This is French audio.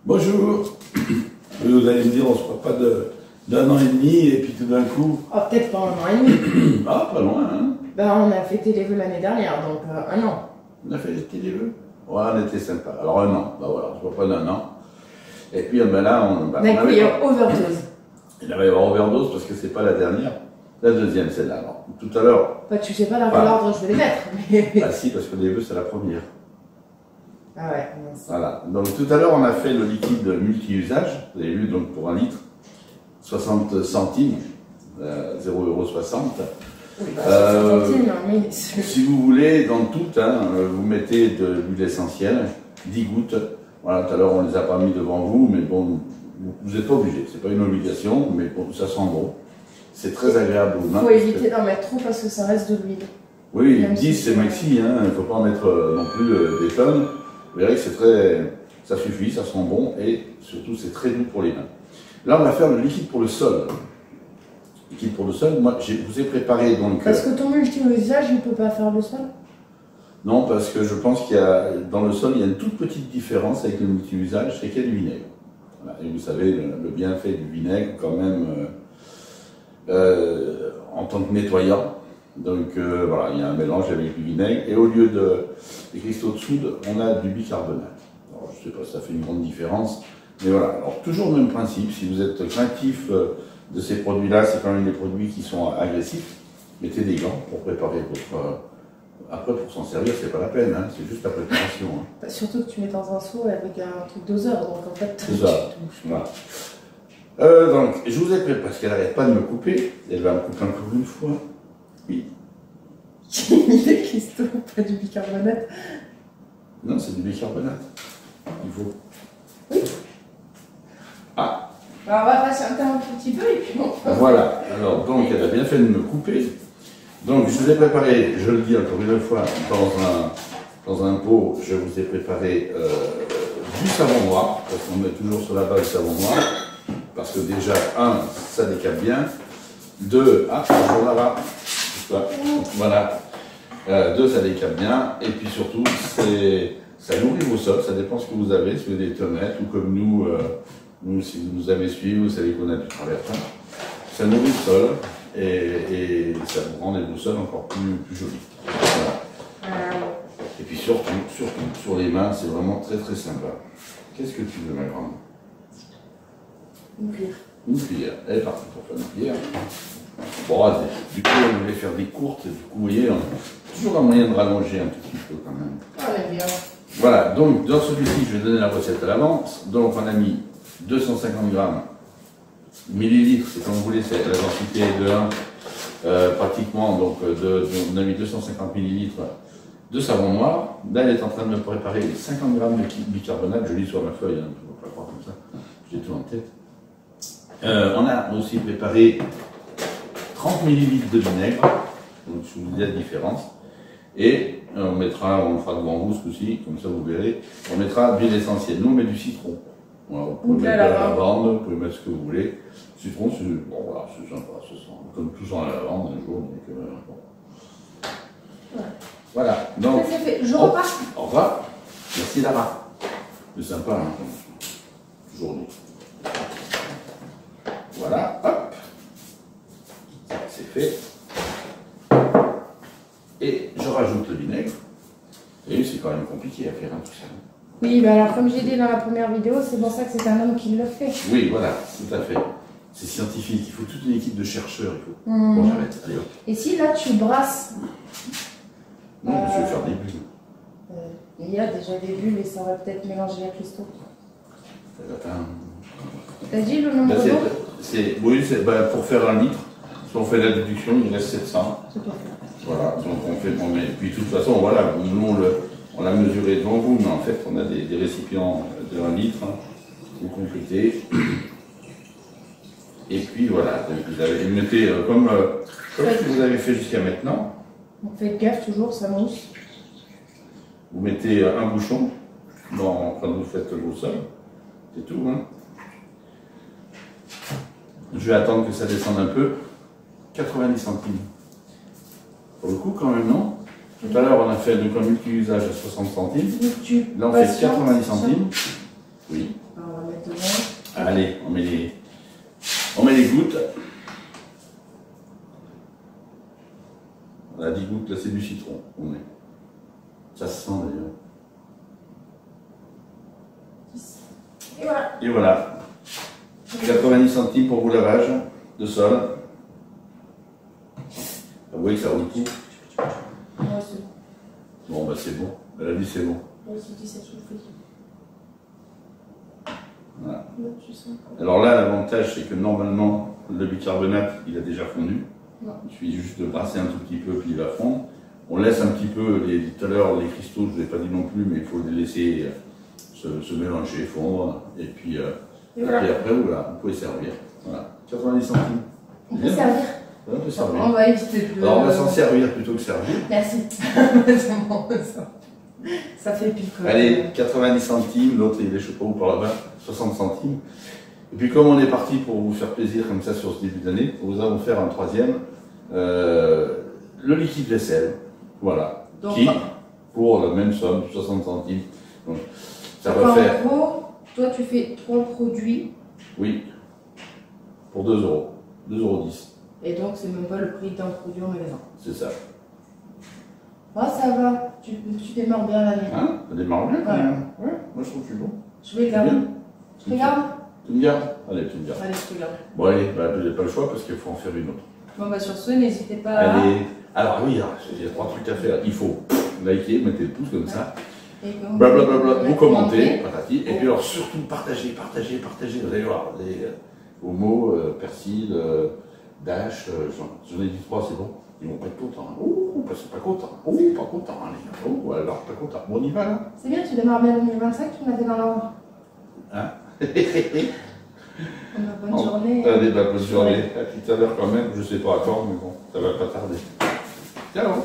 Bonjour. Vous allez me dire, on se parle pas d'un an et demi et puis tout d'un coup... Ah, peut-être pas un an et demi. Ah, pas loin, hein. Ben, on a fêté les vœux l'année dernière, donc un an. On a fait les vœux. Ouais, on était sympa. Alors un an, bah voilà, on se voit pas d'un an. Et puis ben là, on avait overdose. Il va y avoir overdose parce que c'est pas la dernière. La deuxième, c'est là. Alors, tout à l'heure... Bah, tu sais pas dans quel ordre je vais les mettre. Mais... Ah si, parce que les vœux, c'est la première. Ah ouais. Voilà. Donc tout à l'heure, on a fait le liquide multi-usage. Vous avez vu, donc pour un litre, 60 centimes, 0,60 €. Oui, bah, 60 centimes, mais... Si vous voulez, dans tout, hein, vous mettez de l'huile essentielle, 10 gouttes. Voilà, tout à l'heure, on ne les a pas mis devant vous, mais bon, vous n'êtes pas obligé. C'est pas une obligation, mais bon, ça sent bon. C'est très agréable aux mains. Il faut éviter d'en mettre trop parce que ça reste de l'huile. Oui, même 10 c'est maxi, hein, il ne faut pas en mettre non plus des tonnes. Vous verrez que c'est très, ça suffit, ça sent bon et surtout c'est très doux pour les mains. Là, on va faire le liquide pour le sol. Liquide pour le sol, moi je vous ai préparé donc... Parce que ton multi-usage, il ne peut pas faire le sol? Non, parce que je pense qu'il y a, dans le sol, il y a une toute petite différence avec le multi-usage, c'est qu'il y a du vinaigre. Voilà. Et vous savez, le bienfait du vinaigre quand même, en tant que nettoyant. Donc voilà, il y a un mélange avec du vinaigre et au lieu des cristaux de soude, on a du bicarbonate. Alors je ne sais pas si ça fait une grande différence, mais voilà. Alors toujours le même principe, si vous êtes craintif de ces produits-là, c'est quand même des produits qui sont agressifs, mettez des gants pour préparer votre... Après pour s'en servir, c'est pas la peine, hein, c'est juste la préparation. Hein. Bah, surtout que tu mets dans un seau avec un truc doseur, donc en fait... C'est ça, voilà. Donc je vous ai préparé, parce qu'elle n'arrête pas de me couper, elle va me couper encore une fois. Oui. J'ai mis des cristaux, pas du bicarbonate. Non, c'est du bicarbonate. Il faut. Oui. Ah. Alors, on va patienter un petit peu et puis bon. Voilà. Alors, donc, elle a bien fait de me couper. Donc, je vous ai préparé, je le dis encore une fois, dans un pot, je vous ai préparé du savon noir, parce qu'on met toujours sur la base du savon noir, parce que déjà, un, ça décape bien. Deux, ah, bonjour Lara. Voilà. Deux, ça décape bien. Et puis surtout, ça nourrit vos sols. Ça dépend ce que vous avez. Si vous avez des tomates ou comme nous, si vous nous avez suivi, vous savez qu'on a du travertin. Ça nourrit le sol et ça vous rend les sols encore plus jolis. Voilà. Et puis surtout, sur les mains, c'est vraiment très très sympa. Qu'est-ce que tu veux, ma grande? Une cuillère. Une cuillère. Elle est partie pour faire une cuillère. Bon, du coup, on voulait faire des courtes, du coup, vous voyez, on a toujours un moyen de rallonger un tout petit peu quand même. On aime bien. Voilà, donc dans celui-ci, je vais donner la recette à l'avance. Donc, on a mis 250 grammes, millilitres, c'est comme vous voulez, c'est la densité de 1, pratiquement, donc on a mis 250 millilitres de savon noir. Là, elle est en train de me préparer 50 grammes de bicarbonate, je lis sur ma feuille, hein, je ne peux pas croire comme ça, j'ai tout en tête. On a aussi préparé 30 millilitres de vinaigre, donc je vous dis la différence, et on le fera devant vous ce coup-ci, comme ça vous verrez, on mettra d'huile essentielle. Nous on met du citron, voilà, vous pouvez mettre de la lavande, vous pouvez mettre ce que vous voulez. Citron, c'est bon, voilà, sympa, ça sent comme tout sent la lavande un jour, donc bon. Ouais. Voilà, donc ça fait. Je repars. Au revoir, merci Lara, c'est sympa, hein, toujours dit. Voilà, hop. C'est fait. Et je rajoute le vinaigre. Et c'est quand même compliqué à faire tout ça. Oui, mais alors comme j'ai dit dans la première vidéo, c'est pour ça que c'est un homme qui le fait. Oui, voilà, tout à fait. C'est scientifique, il faut toute une équipe de chercheurs. Il faut... Bon, j'arrête, allez hop. Et si là tu brasses... Non, je vais faire des bulles. Il y a déjà des bulles et ça va peut-être mélanger les cristaux. T'as dit le nombre d'eau? Oui, pour faire un litre. Si on fait la déduction, il reste 700. Voilà, donc on met. Puis de toute façon, voilà, nous on l'a mesuré devant vous, mais en fait on a des récipients de 1 litre, hein, vous complétez. Et puis voilà, donc vous mettez comme ce que vous avez fait jusqu'à maintenant. On fait gaffe toujours, ça mousse. Vous mettez un bouchon quand vous faites vos sols, c'est tout. Hein. Je vais attendre que ça descende un peu. 90 centimes. Pour le coup, quand même, non? Tout à l'heure, on a fait un multi-usage à 60 centimes. Là, on fait 90 centimes. Oui. Alors, Allez, on met les gouttes. On a 10 gouttes, là c'est du citron. On met. Ça se sent d'ailleurs. Et voilà. Et voilà. 90 centimes pour vos lavages de sol. Vous voyez que ça vaut le coup. Ouais, c'est bon. Bon, bah c'est bon. Elle a dit c'est bon. Moi aussi, je dis ça sous le feu. Voilà. Ouais, je sens. Alors là, l'avantage, c'est que normalement, le bicarbonate, il a déjà fondu. Non. Il suffit juste de brasser un tout petit peu, puis il va fondre. On laisse un petit peu, tout à l'heure, les cristaux, je ne vous ai pas dit non plus, mais il faut les laisser se mélanger, fondre. Et puis, voilà. et après, voilà, vous pouvez servir. Voilà. 90 centimes. On peut servir. Ouais, on peut servir. On va éviter de... Alors, on va s'en servir plutôt que servir. Merci. C'est bon, ça fait picoler. Allez, 90 centimes, l'autre il est je sais pas où par là-bas, 60 centimes. Et puis comme on est parti pour vous faire plaisir comme ça sur ce début d'année, nous allons faire un troisième, le liquide vaisselle, voilà, Donc, qui, pour la même somme, 60 centimes. Donc, ça donc, va faire, en gros, toi tu fais 3 produits, oui, pour 2 euros, 2,10 €, et donc c'est même pas le prix d'un produit au magasin. c'est ça. Ah, ça va, tu démarres bien l'année. Hein, ça démarre bien quand même. Ouais, moi je trouve que c'est bon. Je vais garder. Bien. Tu regardes? Tu me gardes? Allez, tu me gardes. Allez, je te garde. Bon allez, bah, j'ai pas le choix parce qu'il faut en faire une autre. Bon bah sur ce, n'hésitez pas à... Allez, alors oui, il y a 3 trucs à faire. Il faut liker, mettez le pouce comme ça, Et comme blablabla, vous commentez, commentez. patati, et puis alors surtout partagez. Vous allez voir, vos mots, persil, dash, j'en ai dit 3, c'est bon. Ils vont pas être contents. Hein. Oh, c'est pas content. Oh, pas content, hein, les gars. Oh, alors pas content. Bon, on y va là. C'est bien, tu démarres bien 2025, tu m'as fait dans l'ordre. Hein. Bonne journée. Allez, bah, bonne journée. À tout à l'heure quand même. Je sais pas quand, mais bon, ça va pas tarder. Ciao.